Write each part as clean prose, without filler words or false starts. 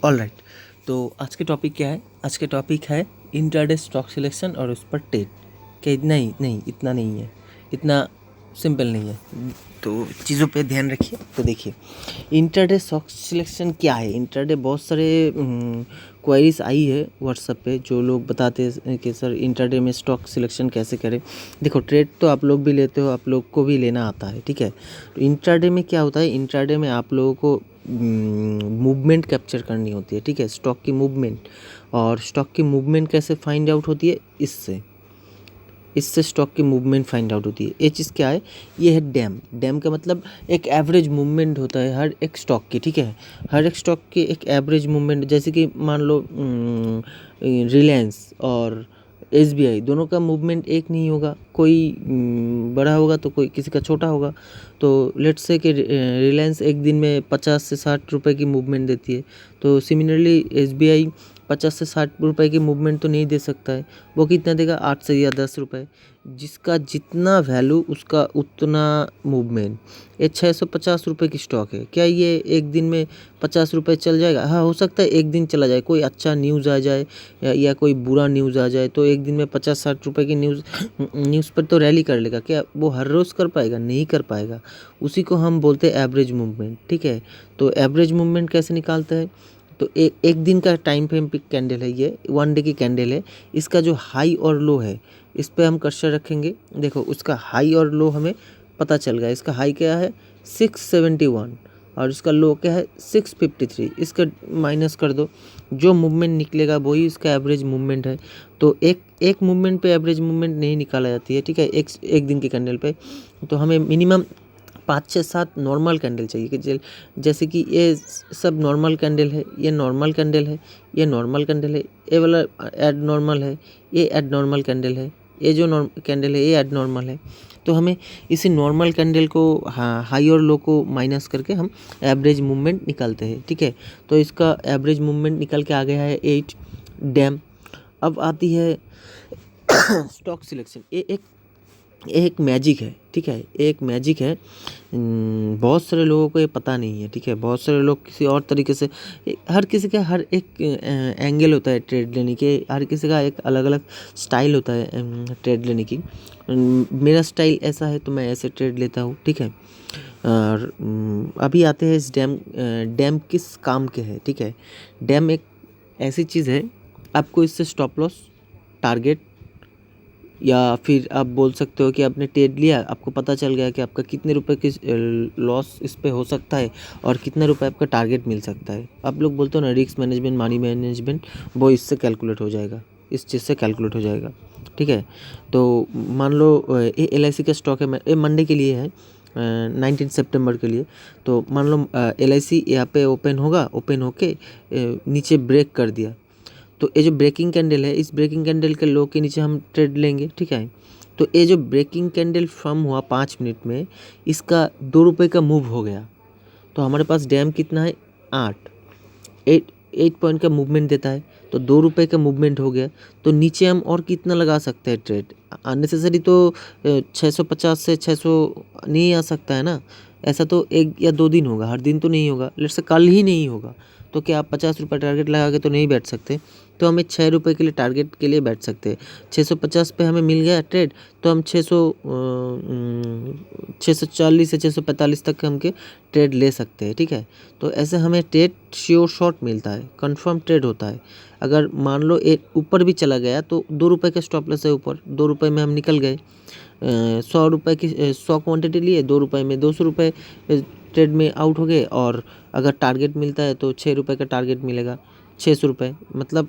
Alright. तो आज के टॉपिक क्या है? आज के टॉपिक है इंट्राडे स्टॉक सिलेक्शन और उस पर ट्रेड। क्या नहीं नहीं, इतना नहीं है, इतना सिंपल नहीं है। तो चीज़ों पे ध्यान रखिए। तो देखिए, इंट्राडे स्टॉक सिलेक्शन क्या है। इंट्राडे बहुत सारे क्वेरीज आई है व्हाट्सएप पे, जो लोग बताते हैं कि सर इंट्राडे में स्टॉक सिलेक्शन कैसे करें। देखो, ट्रेड तो आप लोग भी लेते हो, आप लोग को भी लेना आता है, ठीक है। तो इंट्राडे में क्या होता है, इंट्राडे में आप लोगों को मूवमेंट कैप्चर करनी होती है, ठीक है, स्टॉक की मूवमेंट। और स्टॉक की मूवमेंट कैसे फाइंड आउट होती है? इससे स्टॉक की मूवमेंट फाइंड आउट होती है। ये चीज़ क्या है? ये है डैम। डैम का मतलब एक एवरेज मूवमेंट होता है हर एक स्टॉक की, ठीक है। हर एक स्टॉक की एक एवरेज मूवमेंट, जैसे कि मान लो रिलायंस और एसबीआई, दोनों का मूवमेंट एक नहीं होगा। कोई बड़ा होगा तो कोई किसी का छोटा होगा। तो लेट्स से कि रिलायंस एक दिन में 50 से 60 रुपए की मूवमेंट देती है, तो सिमिलरली एसबीआई 50 से 60 रुपए की मूवमेंट तो नहीं दे सकता है। वो कितना देगा? 8 से या 10 रुपए। जिसका जितना वैल्यू उसका उतना मूवमेंट। ये 650 रुपये की स्टॉक है। क्या ये एक दिन में 50 रुपये चल जाएगा? हाँ, हो सकता है एक दिन चला जाए, कोई अच्छा न्यूज़ आ जाए या कोई बुरा न्यूज़ आ जाए, तो एक दिन में 50-60 रुपये की न्यूज़ पर तो रैली कर लेगा। क्या वो हर रोज़ कर पाएगा? नहीं कर पाएगा। उसी को हम बोलते हैं एवरेज मूवमेंट, ठीक है। तो एवरेज मूवमेंट कैसे निकालते हैं? तो एक दिन का टाइम फ्रेम पिक कैंडल है, ये 1 डे की कैंडल है। इसका जो हाई और लो है, इस पे हम कर्सर रखेंगे। देखो, उसका हाई और लो हमें पता चल गया। इसका हाई क्या है? 671 और इसका लो क्या है? 653। इसका माइनस कर दो, जो मूवमेंट निकलेगा वही इसका एवरेज मूवमेंट है। तो एक मूवमेंट पे एवरेज मूवमेंट नहीं निकाला जाती है, ठीक है, एक दिन के कैंडल पे। तो हमें मिनिमम 5 से 7 नॉर्मल कैंडल चाहिए, कि जैसे कि ये सब नॉर्मल कैंडल है, ये नॉर्मल कैंडल है, ये नॉर्मल कैंडल है, ये वाला एड नॉर्मल है, ये एड नॉर्मल कैंडल है, ये जो कैंडल है ये एड नॉर्मल है। तो हमें इसी नॉर्मल कैंडल को, हाँ, हाई और लो को माइनस करके हम एवरेज मूवमेंट निकालते हैं, ठीक है। तो इसका एवरेज मूवमेंट निकल के आ गया है 8 डैम। अब आती है स्टॉक सिलेक्शन। ये एक मैजिक है, ठीक है, ये एक मैजिक है। बहुत सारे लोगों को ये पता नहीं है, ठीक है। बहुत सारे लोग किसी और तरीके से, हर किसी का हर एक एंगल होता है ट्रेड लेने के, हर किसी का एक अलग अलग स्टाइल होता है ट्रेड लेने की। मेरा स्टाइल ऐसा है तो मैं ऐसे ट्रेड लेता हूँ, ठीक है। और अभी आते हैं इस डैम किस काम के है, ठीक है। डैम एक ऐसी चीज़ है, आपको इससे स्टॉप लॉस, टारगेट, या फिर आप बोल सकते हो कि आपने ट्रेड लिया, आपको पता चल गया कि आपका कितने रुपए की लॉस इस पे हो सकता है और कितने रुपए आपका टारगेट मिल सकता है। आप लोग बोलते हो ना, रिस्क मैनेजमेंट, मनी मैनेजमेंट, वो इससे कैलकुलेट हो जाएगा, इस चीज़ से कैलकुलेट हो जाएगा, ठीक है। तो मान लो ये LIC का स्टॉक है, ये मंडे के लिए है, 19 सितंबर के लिए। तो मान लो LIC यहाँ पे ओपन होगा, ओपन होके नीचे ब्रेक कर दिया। तो ये जो ब्रेकिंग कैंडल है, इस ब्रेकिंग कैंडल के लो के नीचे हम ट्रेड लेंगे, ठीक है। तो ये जो ब्रेकिंग कैंडल फॉर्म हुआ 5 मिनट में, इसका 2 रुपये का मूव हो गया। तो हमारे पास डैम कितना है? 8 पॉइंट का मूवमेंट देता है, तो 2 रुपये का मूवमेंट हो गया। तो नीचे हम और कितना लगा सकते हैं ट्रेड? अननेसेसरी तो 650 से 600 नहीं आ सकता है ना। ऐसा तो 1 या 2 दिन होगा, हर दिन तो नहीं होगा। लेट्स से कल ही नहीं होगा, तो क्या आप 50 रुपये टारगेट लगा के तो नहीं बैठ सकते। तो हमें 6 रुपये के लिए टारगेट के लिए बैठ सकते हैं। 650 पे हमें मिल गया ट्रेड, तो हम 640 से 645 तक हम के ट्रेड ले सकते हैं, ठीक है। तो ऐसे हमें ट्रेड श्योर शॉट मिलता है, कंफर्म ट्रेड होता है। अगर मान लो एक ऊपर भी चला गया तो 2 रुपये का स्टॉप लॉस है ऊपर, 2 रुपये में हम निकल गए। 100 रुपये की 100 क्वान्टिटी लिए, 2 रुपये में 200 रुपये ट्रेड में आउट हो गए। और अगर टारगेट मिलता है तो 6 रुपये का टारगेट मिलेगा, 600 रुपये, मतलब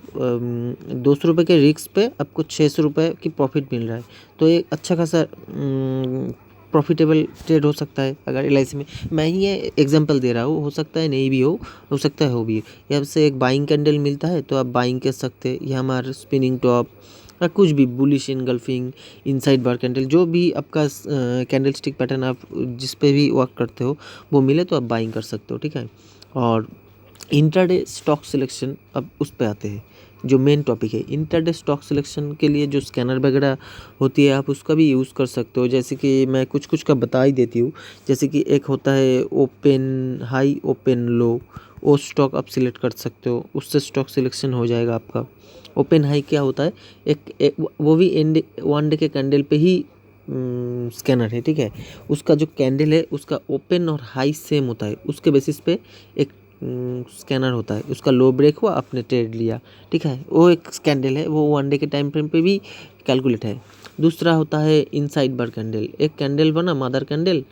200 रुपये के रिस्क पे आपको 600 रुपये की प्रॉफिट मिल रहा है। तो ये अच्छा खासा प्रॉफिटेबल ट्रेड हो सकता है। अगर LIC में, मैं ही ये एग्जांपल दे रहा हूँ, हो सकता है नहीं भी हो सकता है हो भी। यहाँ से एक बाइंग कैंडल मिलता है तो आप बाइंग कर सकते हैं। ये हमारा स्पिनिंग टॉप या कुछ भी, बुलिश इनगल्फिंग, इनसाइड बार कैंडल, जो भी आपका कैंडल स्टिक पैटर्न आप जिस पे भी वर्क करते हो वो मिले तो आप बाइंग कर सकते हो, ठीक है। और इंट्राडे स्टॉक सिलेक्शन, अब उस पे आते हैं जो मेन टॉपिक है। इंट्राडे स्टॉक सिलेक्शन के लिए जो स्कैनर वगैरह होती है आप उसका भी यूज़ कर सकते हो। जैसे कि मैं कुछ कुछ का बता ही देती हूँ। जैसे कि एक होता है ओपन हाई ओपन लो, वो स्टॉक आप सिलेक्ट कर सकते हो, उससे स्टॉक सिलेक्शन हो जाएगा आपका। ओपन हाई क्या होता है, एक वो भी वन डे के कैंडल पे ही स्कैनर है, ठीक है। उसका जो कैंडल है उसका ओपन और हाई सेम होता है, उसके बेसिस पे एक स्कैनर होता है। उसका लो ब्रेक हुआ, आपने ट्रेड लिया, ठीक है। वो एक कैंडल है, वो वन डे के टाइम फ्रेम पे भी कैलकुलेट है। दूसरा होता है इनसाइड बार कैंडल, एक कैंडल बना मदर कैंडल,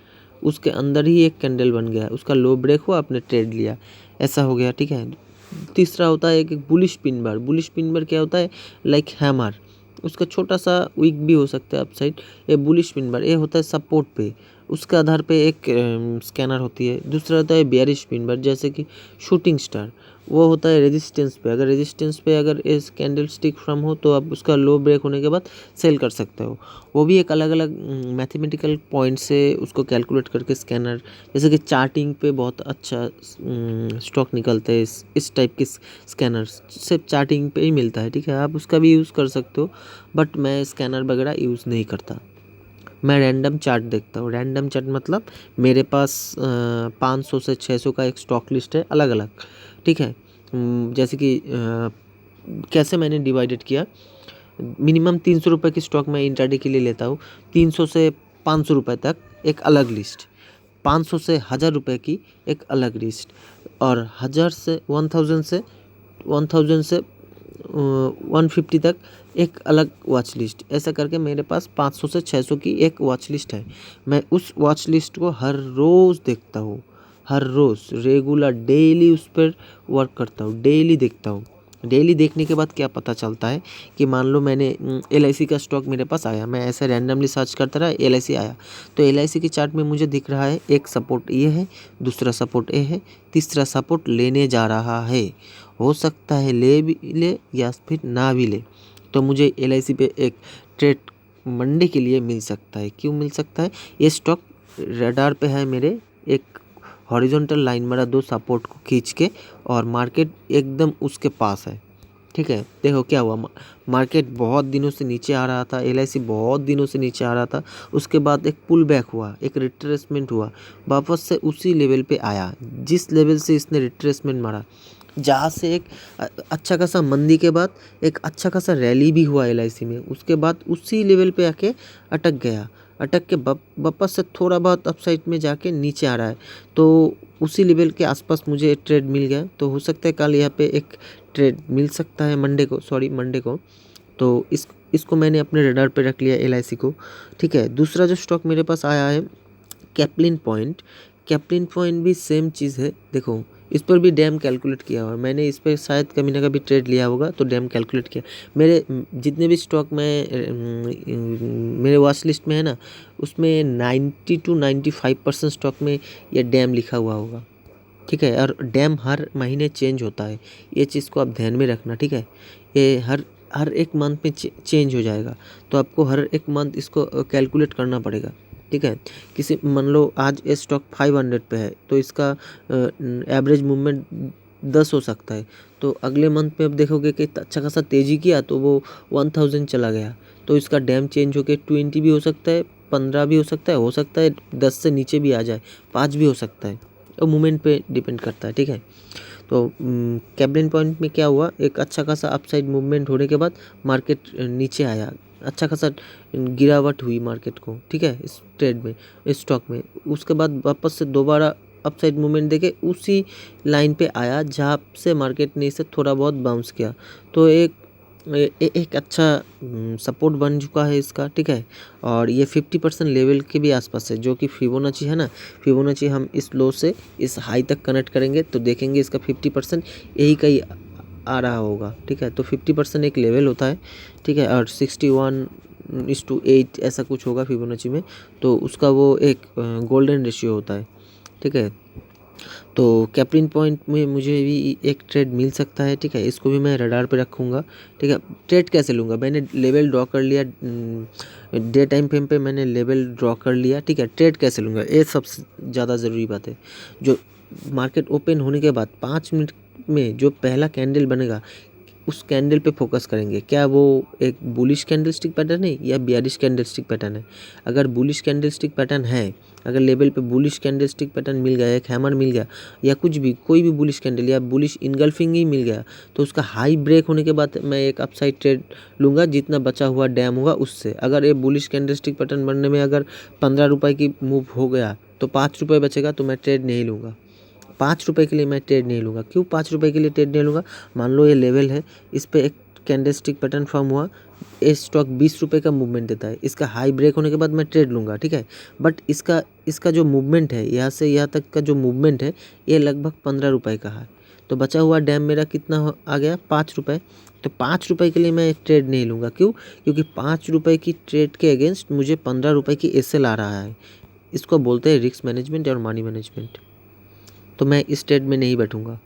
उसके अंदर ही एक कैंडल बन गया, उसका लो ब्रेक हुआ, आपने ट्रेड लिया, ऐसा हो गया, ठीक है। तीसरा होता है एक bullish pin bar. Bullish pin bar क्या होता है, लाइक हैमर, उसका छोटा सा वीक भी हो सकता है अपसाइड। ये बुलिश पिन बार, ये होता है सपोर्ट पे, उसके आधार पे एक स्कैनर होती है। दूसरा होता है बेयरिश पिन बार, जैसे कि शूटिंग स्टार, वो होता है रेजिस्टेंस पे। अगर रेजिस्टेंस पे अगर इस कैंडल स्टिक फ्रॉम हो तो आप उसका लो ब्रेक होने के बाद सेल कर सकते हो। वो भी एक अलग अलग मैथमेटिकल पॉइंट से उसको कैलकुलेट करके स्कैनर, जैसे कि चार्टिंग पे बहुत अच्छा स्टॉक निकलते हैं इस टाइप के स्कैनर, सिर्फ चार्टिंग पे ही मिलता है, ठीक है। आप उसका भी यूज़ कर सकते हो, बट मैं स्कैनर वगैरह यूज़ नहीं करता। मैं रैंडम चार्ट देखता हूँ। रैंडम चार्ट मतलब मेरे पास 500 से 600 का एक स्टॉक लिस्ट है अलग अलग, ठीक है। जैसे कि कैसे मैंने डिवाइडेड किया, मिनिमम 300 रुपये की स्टॉक मैं इंट्राडे के लिए लेता हूँ। 300 से 500 रुपये तक एक अलग लिस्ट, 500 से 1000 रुपये की एक अलग लिस्ट, और 1000 से 1000 से 150 तक एक अलग वॉच लिस्ट। ऐसा करके मेरे पास 500 से 600 की एक वॉच लिस्ट है। मैं उस वॉच लिस्ट को हर रोज़ देखता हूँ, हर रोज़ रेगुलर डेली उस पर वर्क करता हूँ, डेली देखता हूँ। डेली देखने के बाद क्या पता चलता है कि मान लो मैंने LIC का स्टॉक मेरे पास आया, मैं ऐसे रैंडमली सर्च करता रहा, LIC आया, तो LIC के चार्ट में मुझे दिख रहा है एक सपोर्ट ये है, दूसरा सपोर्ट ये है, तीसरा सपोर्ट लेने जा रहा है। हो सकता है ले भी ले या फिर ना भी ले, तो मुझे LIC पे एक ट्रेड मंडे के लिए मिल सकता है। क्यों मिल सकता है, ये स्टॉक रडार पे है मेरे, एक हॉरिजॉन्टल लाइन मारा 2 सपोर्ट को खींच के, और मार्केट एकदम उसके पास है, ठीक है। देखो क्या हुआ, मार्केट बहुत दिनों से नीचे आ रहा था, LIC बहुत दिनों से नीचे आ रहा था, उसके बाद एक पुल बैक हुआ, एक रिट्रेसमेंट हुआ, वापस से उसी लेवल पे आया जिस लेवल से इसने रिट्रेसमेंट मारा, जहाँ से एक अच्छा खासा मंदी के बाद एक अच्छा खासा रैली भी हुआ LIC में, उसके बाद उसी लेवल पे आके अटक गया, अटक के वापस से थोड़ा बहुत अपसाइड में जाके नीचे आ रहा है। तो उसी लेवल के आसपास मुझे ट्रेड मिल गया, तो हो सकता है कल यहाँ पे एक ट्रेड मिल सकता है मंडे को। तो इसको मैंने अपने रडार पे रख लिया LIC को, ठीक है। दूसरा जो स्टॉक मेरे पास आया है कैप्लिन पॉइंट। कैप्लिन पॉइंट भी सेम चीज़ है, देखो इस पर भी डैम कैलकुलेट किया हुआ है मैंने, इस पर शायद कभी ना कभी ट्रेड लिया होगा तो डैम कैलकुलेट किया। मेरे जितने भी स्टॉक मेरे वॉच लिस्ट में है ना, उसमें 90 to 95% स्टॉक में ये डैम लिखा हुआ होगा, ठीक है। और डैम हर महीने चेंज होता है, ये चीज़ को आप ध्यान में रखना, ठीक है। ये हर एक मंथ में चेंज हो जाएगा, तो आपको हर एक मंथ इसको कैलकुलेट करना पड़ेगा, ठीक है। किसी मान लो आज ये स्टॉक 500 पे है, तो इसका एवरेज मूवमेंट 10 हो सकता है, तो अगले मंथ में आप देखोगे कि अच्छा खासा तेज़ी किया तो वो 1000 चला गया, तो इसका डैम चेंज होकर 20 भी हो सकता है, 15 भी हो सकता है 10 से नीचे भी आ जाए, 5 भी हो सकता है, और मूवमेंट पे डिपेंड करता है, ठीक है। तो कैप्लिन पॉइंट में क्या हुआ, एक अच्छा खासा अपसाइड मूवमेंट होने के बाद मार्केट नीचे आया, अच्छा खासा गिरावट हुई मार्केट को, ठीक है, इस ट्रेड में, इस स्टॉक में। उसके बाद वापस से दोबारा अपसाइड मूवमेंट देके उसी लाइन पे आया जहाँ से मार्केट ने इसे थोड़ा बहुत बाउंस किया, तो एक अच्छा सपोर्ट बन चुका है इसका, ठीक है। और ये 50% लेवल के भी आसपास है, जो कि फिबोनाची है ना, फिबोनाची हम इस लो से इस हाई तक कनेक्ट करेंगे तो देखेंगे इसका 50% यही कहीं आ रहा होगा, ठीक है। तो 50% एक लेवल होता है, ठीक है, और 61:8 ऐसा कुछ होगा फिबोनाची में, तो उसका वो एक गोल्डन रेशियो होता है, ठीक है। तो कैप्लिन पॉइंट में मुझे भी एक ट्रेड मिल सकता है, ठीक है, इसको भी मैं रडार पे रखूँगा, ठीक है। ट्रेड कैसे लूँगा, मैंने लेवल ड्रॉ कर लिया, डे टाइम फ्रेम पे मैंने लेवल ड्रॉ कर लिया, ठीक है। ट्रेड कैसे लूँगा, ये सबसे ज़्यादा ज़रूरी बात है। जो मार्केट ओपन होने के बाद 5 मिनट में जो पहला कैंडल बनेगा उस कैंडल पे फोकस करेंगे, क्या वो एक बुलिश कैंडलस्टिक पैटर्न है या बियरिश कैंडलस्टिक पैटर्न है। अगर बुलिश कैंडलस्टिक पैटर्न है, अगर लेवल पे बुलिश कैंडलस्टिक पैटर्न मिल गया, एक हैमर मिल गया या कुछ भी कोई भी बुलिश कैंडल या बुलिश इनगल्फिंग ही मिल गया, तो उसका हाई ब्रेक होने के बाद मैं एक अपसाइड ट्रेड लूँगा, जितना बचा हुआ डैम होगा उससे। अगर ये बुलिश कैंडलस्टिक पैटर्न बनने में अगर 15 रुपये की मूव हो गया तो 5 रुपये बचेगा, तो मैं ट्रेड नहीं लूँगा। 5 रुपये के लिए मैं ट्रेड नहीं लूँगा। क्यों 5 रुपये के लिए ट्रेड नहीं लूँगा? मान लो ये लेवल है, इस पे एक कैंडलस्टिक पैटर्न फॉर्म हुआ, ये स्टॉक 20 रुपये का मूवमेंट देता है, इसका हाई ब्रेक होने के बाद मैं ट्रेड लूँगा, ठीक है। बट इसका जो मूवमेंट है, यहाँ से यहाँ तक का जो मूवमेंट है, ये लगभग 15 रुपये का है। तो बचा हुआ डैम मेरा कितना आ गया? 5 रुपये। तो 5 रुपये के लिए मैं ट्रेड नहीं लूँगा। क्यों? क्योंकि 5 रुपये की ट्रेड के अगेंस्ट मुझे 15 रुपये की एसएल आ रहा है। इसको बोलते हैं रिस्क मैनेजमेंट और मनी मैनेजमेंट। तो मैं इस ट्रेड में नहीं बैठूंगा।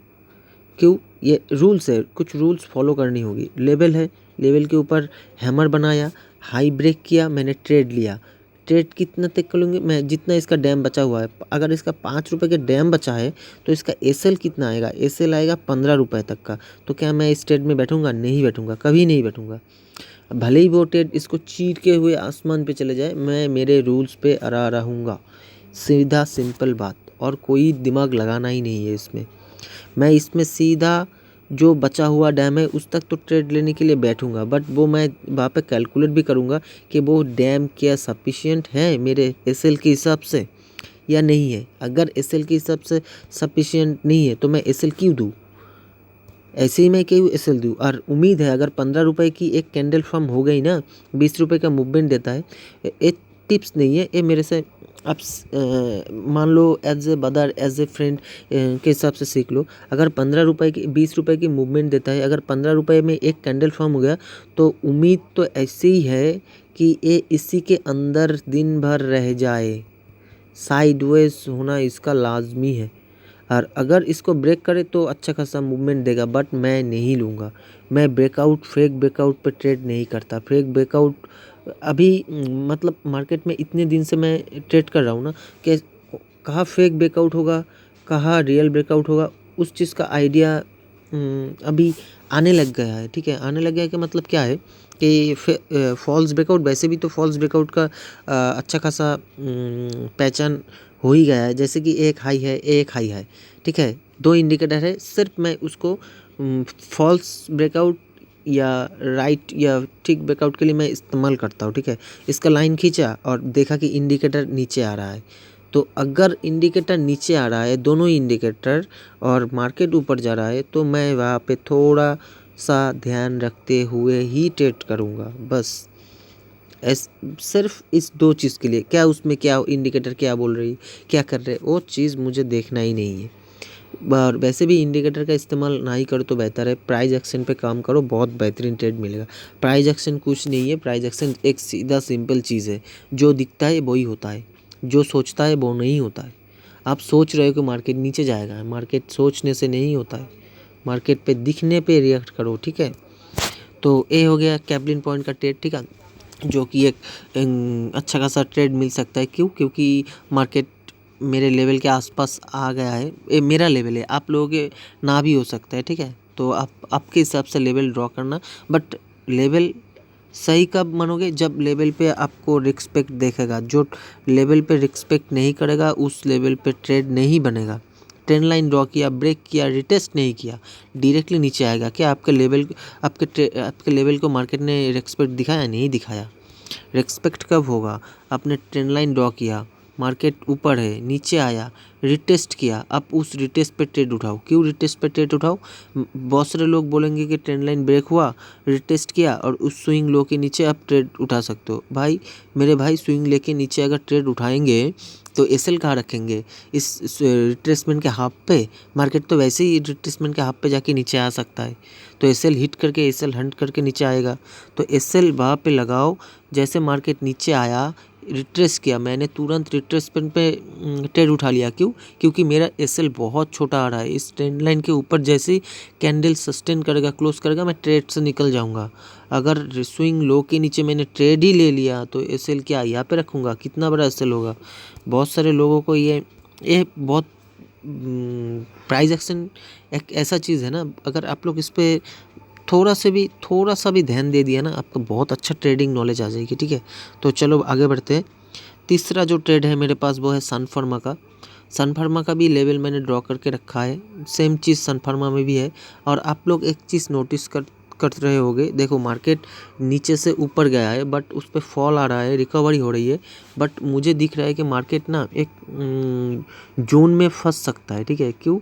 क्यों? ये रूल्स है, कुछ रूल्स फॉलो करनी होगी। लेवल है, लेवल के ऊपर हैमर बनाया, हाई ब्रेक किया, मैंने ट्रेड लिया। ट्रेड कितना तक कर लूँगी मैं? जितना इसका डैम बचा हुआ है। अगर इसका 5 रुपये का डैम बचा है तो इसका एसएल कितना आएगा? एसएल आएगा 15 रुपये तक का। तो क्या मैं इस ट्रेड में बैठूंगा? नहीं बैठूंगा, कभी नहीं बैठूंगा। भले ही वो ट्रेड इसको चीर के हुए आसमान पे चले जाए, मैं मेरे रूल्स पे अड़ा रहूँगा। सीधा सिंपल बात, और कोई दिमाग लगाना ही नहीं है इसमें। मैं इसमें सीधा जो बचा हुआ डैम है उस तक तो ट्रेड लेने के लिए बैठूंगा, बट वो मैं वहाँ पे कैलकुलेट भी करूँगा कि वो डैम क्या सफिशिएंट है मेरे एसएल के हिसाब से या नहीं है। अगर एसएल के हिसाब से सफिशिएंट नहीं है तो मैं एसएल क्यों दूँ? ऐसे ही मैं क्यों एसएल दूँ? और उम्मीद है अगर 15 रुपये की एक कैंडल फॉर्म हो गई ना, 20 रुपये का मूवमेंट देता है। एक टिप्स नहीं है ये मेरे से, आप मान लो as a brother, as a friend के हिसाब से सीख लो। अगर 15 रुपये की 20 रुपये की मूवमेंट देता है, अगर 15 रुपये में एक कैंडल फॉर्म हो गया, तो उम्मीद तो ऐसी ही है कि ये इसी के अंदर दिन भर रह जाए। साइडवेज होना इसका लाजमी है, और अगर इसको ब्रेक करे तो अच्छा खासा मूवमेंट देगा, बट मैं नहीं लूँगा। मैं ब्रेकआउट, फेक ब्रेकआउट पे ट्रेड नहीं करता। फेक ब्रेकआउट अभी मतलब मार्केट में इतने दिन से मैं ट्रेड कर रहा हूँ ना, कि कहाँ फेक ब्रेकआउट होगा, कहाँ रियल ब्रेकआउट होगा, उस चीज़ का आइडिया अभी आने लग गया है। ठीक है, आने लग गया कि मतलब क्या है कि फॉल्स ब्रेकआउट, वैसे भी तो फॉल्स ब्रेकआउट का अच्छा खासा पहचान हो ही गया है। जैसे कि एक हाई है, एक हाई है, ठीक है, 2 इंडिकेटर है, सिर्फ मैं उसको फॉल्स ब्रेकआउट या राइट या ठीक ब्रेकआउट के लिए मैं इस्तेमाल करता हूँ। ठीक है, इसका लाइन खींचा और देखा कि इंडिकेटर नीचे आ रहा है, तो अगर इंडिकेटर नीचे आ रहा है, दोनों ही इंडिकेटर, और मार्केट ऊपर जा रहा है, तो मैं वहाँ पे थोड़ा सा ध्यान रखते हुए ही ट्रेड करूँगा। बस सिर्फ इस 2 चीज़ के लिए। क्या उसमें क्या इंडिकेटर क्या बोल रही, क्या कर रहे, वो चीज़ मुझे देखना ही नहीं है। और वैसे भी इंडिकेटर का इस्तेमाल ना ही करो तो बेहतर है। प्राइस एक्शन पे काम करो, बहुत बेहतरीन ट्रेड मिलेगा। प्राइस एक्शन कुछ नहीं है, प्राइस एक्शन एक सीधा सिंपल चीज़ है, जो दिखता है वही होता है, जो सोचता है वो नहीं होता है। आप सोच रहे हो कि मार्केट नीचे जाएगा, मार्केट सोचने से नहीं होता है, मार्केट पे दिखने पे रिएक्ट करो। ठीक है, तो ये हो गया कैपलिन पॉइंट का ट्रेड। ठीक है, जो कि एक अच्छा खासा ट्रेड मिल सकता है। क्यों? क्योंकि मार्केट मेरे लेवल के आसपास आ गया है। ये मेरा लेवल है, आप लोगों के ना भी हो सकता है। ठीक है, तो आप आपके हिसाब से लेवल ड्रॉ करना, बट लेवल सही कब मानोगे? जब लेवल पे आपको रिस्पेक्ट देखेगा। जो लेवल पे रिस्पेक्ट नहीं करेगा उस लेवल पे ट्रेड नहीं बनेगा। ट्रेंड लाइन ड्रॉ किया, ब्रेक किया, रिटेस्ट नहीं किया, डायरेक्टली नीचे आएगा। क्या आपके लेवल को मार्केट ने रिस्पेक्ट दिखाया? नहीं दिखाया। रिस्पेक्ट कब होगा? आपने ट्रेंड लाइन ड्रॉ किया, मार्केट ऊपर है, नीचे आया, रिटेस्ट किया, आप उस रिटेस्ट पे ट्रेड उठाओ। क्यों रिटेस्ट पे ट्रेड उठाओ? बहुत सारे लोग बोलेंगे कि ट्रेंड लाइन ब्रेक हुआ, रिटेस्ट किया, और उस स्विंग लो के नीचे आप ट्रेड उठा सकते हो। भाई मेरे भाई, स्विंग लेके नीचे अगर ट्रेड उठाएंगे तो एसएल कहाँ रखेंगे? इस रिट्रेसमेंट के हाफ पे। मार्केट तो वैसे ही रिट्रेसमेंट के हाफ पे जाके नीचे आ सकता है, तो एसएल हिट करके, एसएल हंट करके नीचे आएगा। तो एसएल वहाँ पे लगाओ। जैसे मार्केट नीचे आया, रिट्रेस किया, मैंने तुरंत रिट्रेसमेंट पे ट्रेड उठा लिया। क्यों? क्योंकि मेरा एसएल बहुत छोटा आ रहा है। इस ट्रेंड लाइन के ऊपर जैसे ही कैंडल सस्टेन करेगा, क्लोज करेगा, मैं ट्रेड से निकल जाऊंगा। अगर स्विंग लो के नीचे मैंने ट्रेड ही ले लिया तो एसएल क्या यहाँ पे रखूँगा? कितना बड़ा एसएल होगा? बहुत सारे लोगों को ये बहुत प्राइस एक्शन एक ऐसा चीज़ है ना, अगर आप लोग इस पे थोड़ा सा भी ध्यान दे दिया ना, आपका बहुत अच्छा ट्रेडिंग नॉलेज आ जाएगी। ठीक है, तो चलो आगे बढ़ते हैं। तीसरा जो ट्रेड है मेरे पास वो है सन फार्मा का। सन फार्मा का भी लेवल मैंने ड्रॉ करके रखा है, सेम चीज़ सन फार्मा में भी है। और आप लोग एक चीज़ नोटिस कर रहे होगे, देखो मार्केट नीचे से ऊपर गया है बट उस पर फॉल आ रहा है, रिकवरी हो रही है, बट मुझे दिख रहा है कि मार्केट ना एक जोन में फंस सकता है। ठीक है, क्यों?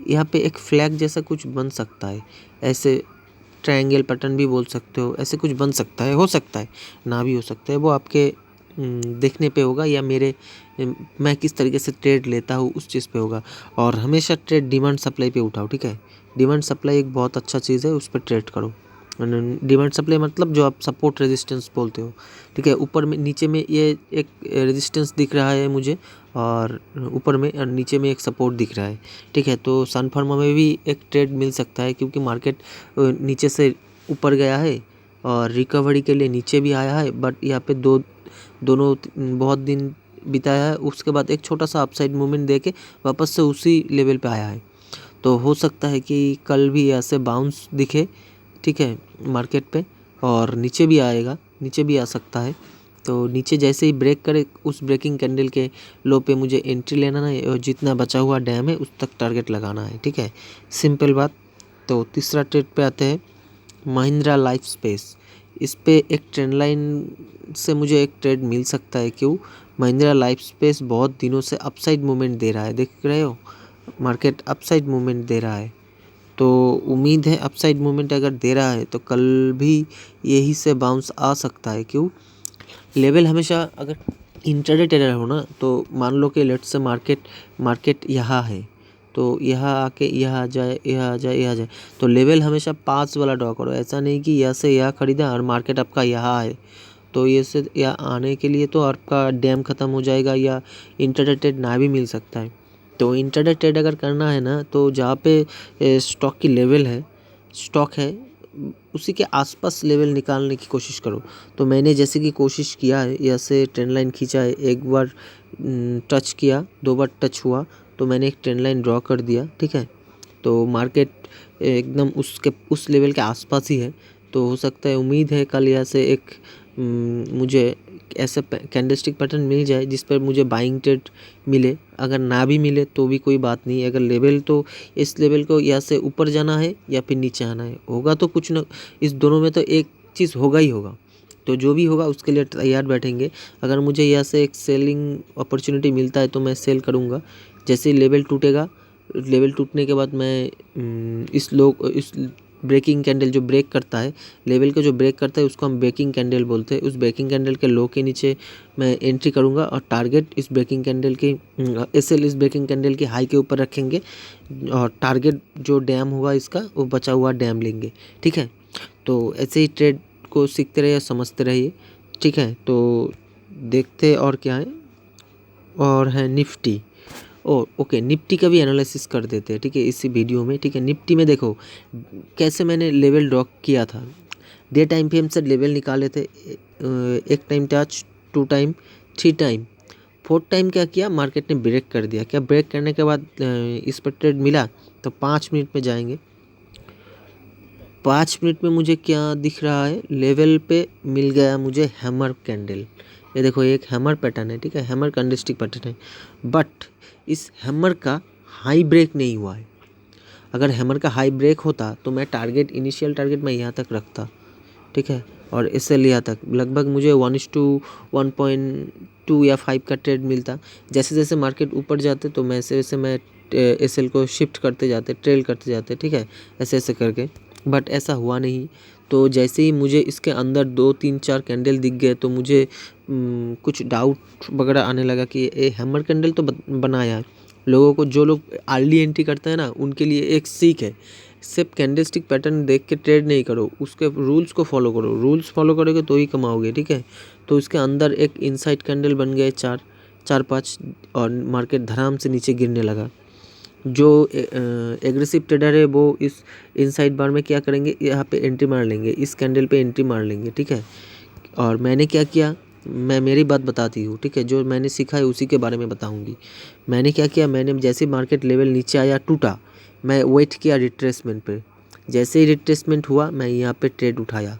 यहाँ पे एक फ्लैग जैसा कुछ बन सकता है, ऐसे ट्रायंगल पैटर्न भी बोल सकते हो, ऐसे कुछ बन सकता है, हो सकता है ना भी हो सकता है, वो आपके देखने पे होगा या मैं किस तरीके से ट्रेड लेता हूँ उस चीज़ पे होगा। और हमेशा ट्रेड डिमांड सप्लाई पे उठाओ। ठीक है, डिमांड सप्लाई एक बहुत अच्छा चीज़ है, उस पर ट्रेड करो। डिमांड सप्लाई मतलब जो आप सपोर्ट रेजिस्टेंस बोलते हो। ठीक है, ऊपर में नीचे में ये एक रेजिस्टेंस दिख रहा है मुझे, और ऊपर में और नीचे में एक सपोर्ट दिख रहा है। ठीक है, तो सन फार्मा में भी एक ट्रेड मिल सकता है, क्योंकि मार्केट नीचे से ऊपर गया है और रिकवरी के लिए नीचे भी आया है, बट यहाँ पे दोनों बहुत दिन बिताया है, उसके बाद एक छोटा सा अपसाइड मूवमेंट देके वापस से उसी लेवल पे आया है। तो हो सकता है कि कल भी ऐसे बाउंस दिखे। ठीक है, मार्केट पे, और नीचे भी आएगा, नीचे भी आ सकता है। तो नीचे जैसे ही ब्रेक करे, उस ब्रेकिंग कैंडल के लो पे मुझे एंट्री लेना है, और जितना बचा हुआ डैम है उस तक टारगेट लगाना है। ठीक है, सिंपल बात। तो तीसरा ट्रेड पे आते हैं, महिंद्रा लाइफ स्पेस। इस पे एक ट्रेंड लाइन से मुझे एक ट्रेड मिल सकता है। क्यों? महिंद्रा लाइफ स्पेस बहुत दिनों से अपसाइड मूवमेंट दे रहा है, देख रहे हो, मार्केट अपसाइड मूवमेंट दे रहा है। तो उम्मीद है अपसाइड मूवमेंट अगर दे रहा है तो कल भी यही से बाउंस आ सकता है। क्यों? लेवल हमेशा, अगर इंट्राडे ट्रेडर हो ना, तो मान लो कि लेट्स से मार्केट यहाँ है, तो यहाँ आके यहाँ आ जाए, यहाँ आ जाए, यहाँ आ जाए, तो लेवल हमेशा 5 वाला ड्रॉ करो। ऐसा नहीं कि यहाँ से यहाँ खरीदा और मार्केट आपका यहाँ है, तो ये से यहाँ आने के लिए तो आपका डैम ख़त्म हो जाएगा या इंट्राडे ट्रेड ना भी मिल सकता है। तो इंट्राडे ट्रेड अगर करना है ना, तो जहाँ पे स्टॉक की लेवल है, स्टॉक है, उसी के आसपास लेवल निकालने की कोशिश करो। तो मैंने जैसे कि कोशिश किया है, ऐसे ट्रेंड लाइन खींचा है, एक बार टच किया, 2 बार टच हुआ, तो मैंने एक ट्रेंड लाइन ड्रॉ कर दिया। ठीक है, तो मार्केट एकदम उस लेवल के आसपास ही है। तो हो सकता है, उम्मीद है कल यहाँ से एक मुझे ऐसा कैंडलस्टिक पैटर्न मिल जाए जिस पर मुझे बाइंग ट्रेड मिले। अगर ना भी मिले तो भी कोई बात नहीं, अगर लेवल तो इस लेवल को यहाँ से ऊपर जाना है या फिर नीचे आना है, होगा तो कुछ ना, इस दोनों में तो एक चीज़ होगा ही होगा। तो जो भी होगा उसके लिए तैयार बैठेंगे। अगर मुझे यहाँ से एक सेलिंग अपॉर्चुनिटी मिलता है तो मैं सेल करूँगा। जैसे ही लेवल टूटेगा, लेवल टूटने के बाद मैं इस ब्रेकिंग कैंडल जो ब्रेक करता है, लेवल को जो ब्रेक करता है उसको हम ब्रेकिंग कैंडल बोलते हैं। उस ब्रेकिंग कैंडल के लो के नीचे मैं एंट्री करूंगा, और टारगेट इस ब्रेकिंग कैंडल की एसएल इस ब्रेकिंग कैंडल की हाई के ऊपर रखेंगे, और टारगेट जो डैम होगा इसका, वो बचा हुआ डैम लेंगे। ठीक है, तो ऐसे ही ट्रेड को सीखते रहिए, समझते रहिए। ठीक है, तो देखते और क्या है, और है निफ्टी। ओके, निफ्टी का भी एनालिसिस कर देते हैं। ठीक है, इसी वीडियो में। ठीक है, निफ्टी में देखो कैसे मैंने लेवल ड्रॉ किया था। डे टाइम पे हम से लेवल निकाले थे, एक time touch, 2 time, 3 time, 4th time क्या किया, मार्केट ने ब्रेक कर दिया। क्या ब्रेक करने के बाद इस पर ट्रेड मिला? तो 5 मिनट में जाएंगे। 5 मिनट में मुझे क्या दिख रहा है, लेवल पे मिल गया मुझे हैमर कैंडल। ये देखो, एक हैमर पैटर्न है। ठीक है, हैमर कैंडलस्टिक पैटर्न है, बट इस हैमर का हाई ब्रेक नहीं हुआ है। अगर हैमर का हाई ब्रेक होता तो मैं इनिशियल टारगेट मैं यहाँ तक रखता। ठीक है, और इससे लिया तक लगभग मुझे 1:1.2 या 5 का ट्रेड मिलता। जैसे जैसे मार्केट ऊपर जाते तो वैसे वैसे मैं एसएल को शिफ्ट करते जाते, ट्रेल करते जाते। ठीक है, ऐसे ऐसे करके, बट ऐसा हुआ नहीं। तो जैसे ही मुझे इसके अंदर 2 3 4 कैंडल दिख गए तो मुझे कुछ डाउट वगैरह आने लगा कि ये हैमर कैंडल तो बनाया है। लोगों को, जो लोग अर्ली एंट्री करते हैं ना, उनके लिए एक सीख है, सिर्फ कैंडलस्टिक पैटर्न देख के ट्रेड नहीं करो, उसके रूल्स को फॉलो करो। रूल्स फॉलो करोगे तो ही कमाओगे। ठीक है, तो इसके अंदर एक इनसाइड कैंडल बन गए 4-5, और मार्केट धड़ाम से नीचे गिरने लगा। जो एग्रेसिव ट्रेडर है वो इस इनसाइड बार में क्या करेंगे, यहाँ पे एंट्री मार लेंगे, इस कैंडल पे एंट्री मार लेंगे। ठीक है, और मैंने क्या किया, मैं मेरी बात बताती हूँ, ठीक है, जो मैंने सीखा है उसी के बारे में बताऊँगी। मैंने क्या किया, मैंने जैसे मार्केट लेवल नीचे आया टूटा, मैं वेट किया रिट्रेसमेंट पे। जैसे ही रिट्रेसमेंट हुआ मैं यहाँ पे ट्रेड उठाया।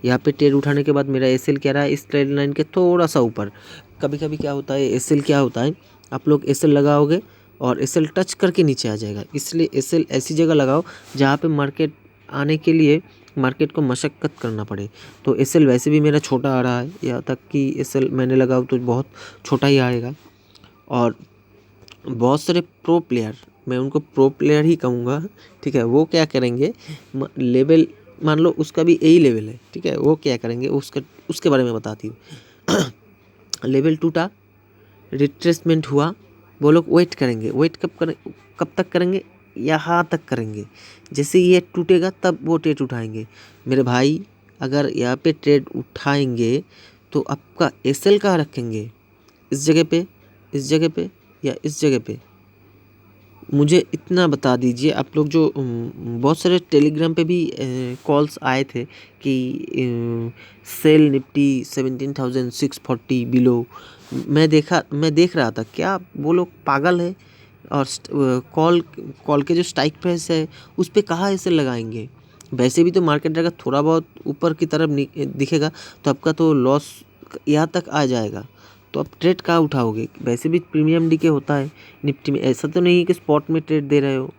यहाँ पे ट्रेड उठाने के बाद मेरा एसएल क्या रहा है, इस ट्रेड लाइन के थोड़ा सा ऊपर। कभी कभी क्या होता है, एसएल क्या होता है, आप लोग एसएल लगाओगे और एसएल टच करके नीचे आ जाएगा। इसलिए एसएल ऐसी जगह लगाओ जहाँ पे मार्केट आने के लिए मार्केट को मशक्क़त करना पड़े। तो एसएल वैसे भी मेरा छोटा आ रहा है, यहाँ तक कि एसएल मैंने लगाओ तो बहुत छोटा ही आएगा। और बहुत सारे प्रो प्लेयर, मैं उनको प्रो प्लेयर ही कहूँगा, ठीक है, वो क्या करेंगे, लेवल मान लो उसका भी यही लेवल है, ठीक है, वो क्या करेंगे उसके बारे में बताती हूँ। लेवल टूटा, रिट्रेसमेंट हुआ, वो लोग वेट करेंगे। वेट कब तक करेंगे, यहाँ तक करेंगे। जैसे ये टूटेगा तब वो ट्रेड उठाएंगे। मेरे भाई अगर यहाँ पे ट्रेड उठाएंगे तो आपका एसएल कहाँ रखेंगे, इस जगह पे, इस जगह पे या इस जगह पे। मुझे इतना बता दीजिए, आप लोग जो बहुत सारे टेलीग्राम पे भी कॉल्स आए थे कि सेल निफ्टी 17,640 बिलो। मैं देख रहा था, क्या वो लोग पागल है। और कॉल के जो स्ट्राइक प्राइस है उस पे कहाँ ऐसे लगाएंगे। वैसे भी तो मार्केट अगर थोड़ा बहुत ऊपर की तरफ दिखेगा तो आपका तो लॉस यहाँ तक आ जाएगा। तो आप ट्रेड कहाँ उठाओगे। वैसे भी प्रीमियम डीके होता है निफ्टी में, ऐसा तो नहीं कि स्पॉट में ट्रेड दे रहे हो,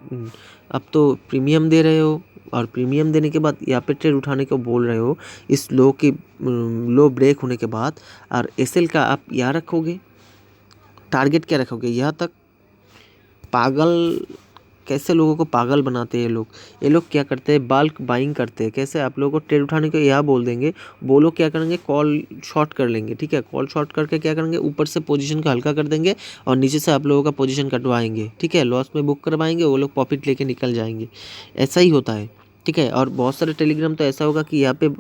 अब तो प्रीमियम दे रहे हो। और प्रीमियम देने के बाद यहाँ पे ट्रेड उठाने को बोल रहे हो इस लो ब्रेक होने के बाद। और एसएल का आप यहाँ रखोगे, टारगेट क्या रखोगे, यहाँ तक। पागल, कैसे लोगों को पागल बनाते हैं ये लोग क्या करते हैं, बल्क बाइंग करते हैं। कैसे, आप लोगों को ट्रेड उठाने को यहाँ बोल देंगे, वो लोग क्या करेंगे, कॉल शॉर्ट कर लेंगे, ठीक है। कॉल शॉर्ट करके क्या करेंगे, ऊपर से पोजीशन को हल्का कर देंगे और नीचे से आप लोगों का पोजीशन कटवाएंगे, ठीक है। लॉस में बुक करवाएंगे, वो लोग प्रॉफिट लेके निकल जाएंगे। ऐसा ही होता है, ठीक है। और बहुत सारे टेलीग्राम तो ऐसा होगा कि यहाँ पे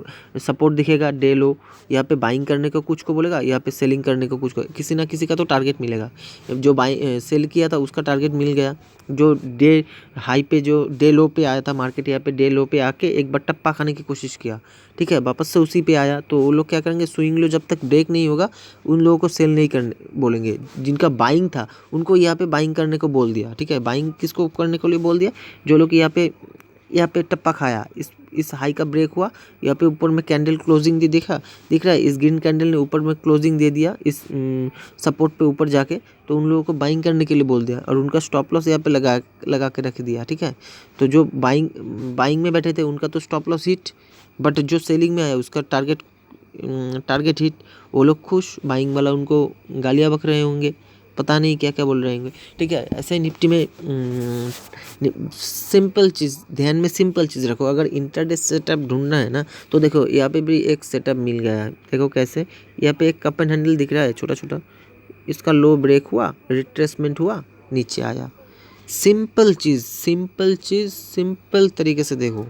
सपोर्ट दिखेगा डे लो, यहाँ पे बाइंग करने को कुछ को बोलेगा, यहाँ पे सेलिंग करने को कुछ को, किसी ना किसी का तो टारगेट मिलेगा। जो सेल किया था उसका टारगेट मिल गया, जो डे हाई पे, जो डे लो पे आया था मार्केट, यहाँ पे डे लो पे आके एक बार टप्पा खाने की कोशिश किया, ठीक है, वापस से उसी पे आया। तो वो लोग क्या करेंगे, स्विंग लो जब तक ब्रेक नहीं होगा उन लोगों को सेल नहीं करने बोलेंगे। जिनका बाइंग था उनको यहाँ पे बाइंग करने को बोल दिया, ठीक है। बाइंग किसको करने को लिए बोल दिया, जो लोग यहाँ पे टप्पा खाया, इस हाई का ब्रेक हुआ, यहाँ पे ऊपर में कैंडल क्लोजिंग दिख रहा है, इस ग्रीन कैंडल ने ऊपर में क्लोजिंग दे दिया इस सपोर्ट पे ऊपर जाके, तो उन लोगों को बाइंग करने के लिए बोल दिया और उनका स्टॉप लॉस यहाँ पे लगा के रख दिया, ठीक है। तो जो बाइंग में बैठे थे उनका तो स्टॉप लॉस हिट, बट जो सेलिंग में आया उसका टारगेट हिट। वो लोग खुश, बाइंग वाला उनको गालियाँ बक रहे होंगे, पता नहीं क्या क्या बोल रहे होंगे, ठीक है। ऐसे ही निफ्टी में सिंपल चीज़ ध्यान में, सिंपल चीज़ रखो। अगर इंटरडे सेटअप ढूंढना है ना तो देखो यहाँ पे भी एक सेटअप मिल गया है। देखो कैसे, यहाँ पे एक कप एंड हैंडल दिख रहा है छोटा छोटा, इसका लो ब्रेक हुआ, रिट्रेसमेंट हुआ, नीचे आया। सिंपल चीज़ सिंपल तरीके से देखो।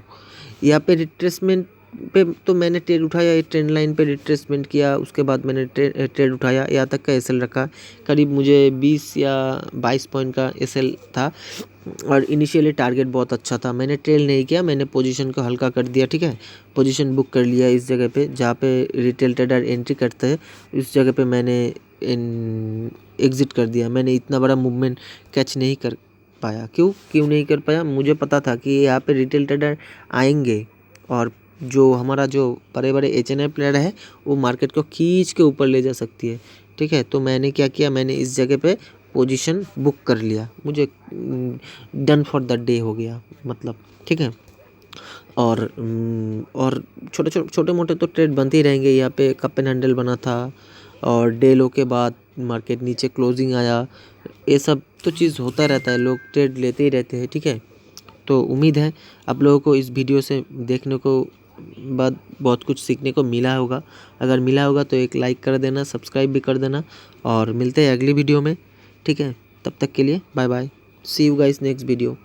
यहाँ पे रिट्रेसमेंट पे तो मैंने ट्रेड उठाया, ये ट्रेंड लाइन पे रिट्रेसमेंट किया, उसके बाद मैंने ट्रेड उठाया, यहाँ तक का एसएल रखा। करीब मुझे 20 या 22 पॉइंट का एसएल था और इनिशियली टारगेट बहुत अच्छा था। मैंने ट्रेल नहीं किया, मैंने पोजीशन को हल्का कर दिया, ठीक है। पोजीशन बुक कर लिया इस जगह पे जहाँ पे रिटेल ट्रेडर एंट्री करते हैं, इस जगह पे मैंने एग्ज़िट कर दिया। मैंने इतना बड़ा मूवमेंट कैच नहीं कर पाया। क्यों नहीं कर पाया, मुझे पता था कि यहाँ पे रिटेल ट्रेडर आएंगे और जो हमारा जो बड़े बड़े एचएनआई प्लेयर है वो मार्केट को खींच के ऊपर ले जा सकती है, ठीक है। तो मैंने क्या किया, मैंने इस जगह पे पोजीशन बुक कर लिया, मुझे डन फॉर द डे हो गया मतलब, ठीक है। और छोटे मोटे तो ट्रेड बनते ही रहेंगे। यहाँ पे कप एंड हैंडल बना था और डे लो के बाद मार्केट नीचे क्लोजिंग आया, ये सब तो चीज़ होता रहता है, लोग ट्रेड लेते ही रहते हैं, ठीक है। तो उम्मीद है आप लोगों को इस वीडियो से देखने को बाद बहुत कुछ सीखने को मिला होगा। अगर मिला होगा तो एक लाइक कर देना, सब्सक्राइब भी कर देना और मिलते हैं अगली वीडियो में, ठीक है। तब तक के लिए bye bye, see you guys next video.